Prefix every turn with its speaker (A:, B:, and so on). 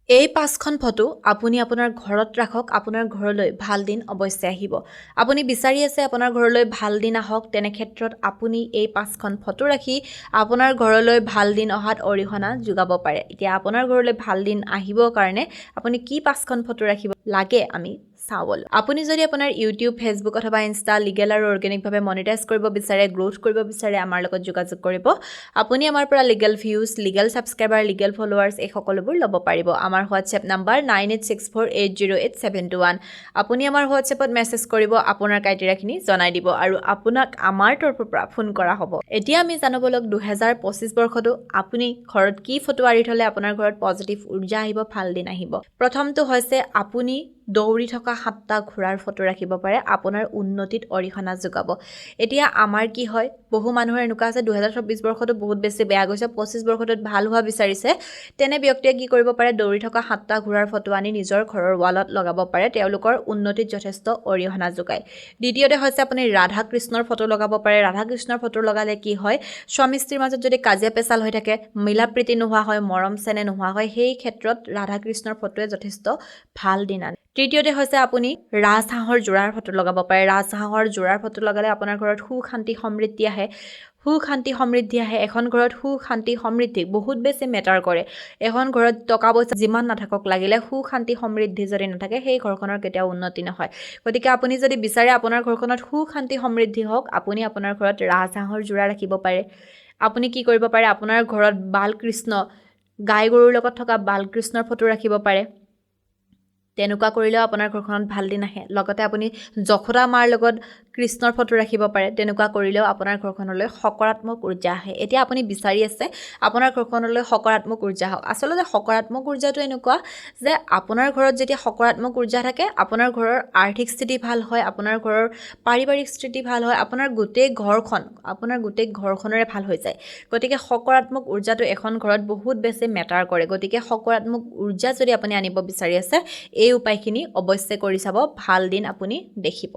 A: এই 5খন ফটো আপুনি আপোনাৰ ঘৰত ৰাখক, আপোনাৰ ঘৰলৈ ভাল দিন অৱশ্যে আহিব। আপুনি বিচাৰি আছে আপোনাৰ ঘৰলৈ ভাল দিন আহক, তেনে ক্ষেত্ৰত আপুনি এই 5খন ফটো ৰাখি আপোনাৰ ঘৰলৈ ভাল দিন অহাত অৰিহণা যোগাব পাৰে। এতিয়া আপোনাৰ ঘৰলৈ ভাল দিন আহিবৰ কাৰণে আপুনি কি 5খন ফটো ৰাখিব লাগে আমি চাবলৈ। আপুনি যদি আপোনাৰ ইউটিউব, ফেচবুক অথবা ইনষ্টা লিগেল আৰু অৰ্গেনিকভাৱে মনিটাইজ কৰিব বিচাৰে, গ্ৰোথ কৰিব বিচাৰে, আমাৰ লগত যোগাযোগ কৰিব। আপুনি আমাৰ পৰা legal views, legal subscriber, legal followers এই সকলোবোৰ ল'ব পাৰিব। আমাৰ হোৱাটছএপ নাম্বাৰ 9864808721। আপুনি আমাৰ হোৱাটছএপত মেছেজ কৰিব, আপোনাৰ ক্ৰাইটেৰিয়াখিনি জনাই দিব আৰু আপোনাক আমাৰ তৰফৰ পৰা ফোন কৰা হ'ব। এতিয়া আমি জানিব লওক 2025 বৰ্ষটো আপুনি ঘৰত কি ফটো আঁৰি থ'লে আপোনাৰ ঘৰত পজিটিভ উৰ্জা আহিব, ভাল দিন আহিব। প্ৰথমটো হৈছে আপুনি দৌৰি থকা 7টা ঘোঁৰাৰ ফটো ৰাখিব পাৰে, আপোনাৰ উন্নতিত অৰিহণা যোগাব। এতিয়া আমাৰ কি হয়, বহু মানুহৰ এনেকুৱা আছে 2024 বৰ্ষটো বহুত বেছি বেয়া গৈছে, 25 বৰ্ষটোত ভাল হোৱা বিচাৰিছে। তেনে ব্যক্তিয়ে কি কৰিব পাৰে, দৌৰি থকা 7টা ঘোঁৰাৰ ফটো আনি নিজৰ ঘৰৰ ৱালত লগাব পাৰে, তেওঁলোকৰ উন্নতিত যথেষ্ট অৰিহণা যোগায়। দ্বিতীয়তে হৈছে আপুনি ৰাধা কৃষ্ণৰ ফটো লগাব পাৰে। ৰাধা কৃষ্ণৰ ফটো লগালে কি হয়, স্বামী স্ত্ৰীৰ মাজত যদি কাজিয়া পেচাল হৈ থাকে, মিলা প্ৰীতি নোহোৱা হয়, মৰম চেনেহ নোহোৱা হয়, সেই ক্ষেত্ৰত ৰাধা কৃষ্ণৰ ফটোৱে যথেষ্ট ভাল দিন আনে। তৃতীয়তে হৈছে আপুনি ৰাজহাঁহৰ যোৰাৰ ফটো লগাব পাৰে। ৰাজহাঁহৰ যোৰাৰ ফটো লগালে আপোনাৰ ঘৰত সুখ শান্তি সমৃদ্ধি আহে। সুখ শান্তি সমৃদ্ধি আহে। এখন ঘৰত সুখ শান্তি সমৃদ্ধি বহুত বেছি মেটাৰ কৰে। এখন ঘৰত টকা পইচা যিমান নাথাকক লাগিলে সুখ শান্তি সমৃদ্ধি যদি নাথাকে, সেই ঘৰখনৰ কেতিয়াও উন্নতি নহয়। গতিকে আপুনি যদি বিচাৰে আপোনাৰ ঘৰখনত সুখ শান্তি সমৃদ্ধি হওক, আপুনি আপোনাৰ ঘৰত ৰাজহাঁহৰ যোৰা ৰাখিব পাৰে। আপুনি কি কৰিব পাৰে, আপোনাৰ ঘৰত বালকৃষ্ণ, গাই গৰুৰ লগত থকা বালকৃষ্ণৰ ফটো ৰাখিব পাৰে। তেনেকুৱা কৰিলেও আপোনাৰ ঘৰখনত ভাল দিন আহে। লগতে আপুনি যশোদা মাৰ লগত কৃষ্ণৰ ফটো ৰাখিব পাৰে। তেনেকুৱা কৰিলেও আপোনাৰ ঘৰখনলৈ সকাৰাত্মক উৰ্জা আহে। এতিয়া আপুনি বিচাৰি আছে আপোনাৰ ঘৰখনলৈ সকাৰাত্মক উৰ্জা আহক। আচলতে সকাৰাত্মক উৰ্জাটো এনেকুৱা যে আপোনাৰ ঘৰত যেতিয়া সকাৰাত্মক উৰ্জা থাকে, আপোনাৰ ঘৰৰ আৰ্থিক স্থিতি ভাল হয়, আপোনাৰ ঘৰৰ পাৰিবাৰিক স্থিতি ভাল হয়, আপোনাৰ গোটেই ঘৰখনৰে ভাল হৈ যায়। গতিকে সকাৰাত্মক উৰ্জাটো এখন ঘৰত বহুত বেছি মেটাৰ কৰে। গতিকে সকাৰাত্মক উৰ্জা যদি আপুনি আনিব বিচাৰি আছে, এই উপায়খিনি অৱশ্যে কৰি চাব, ভাল দিন আপুনি দেখিব।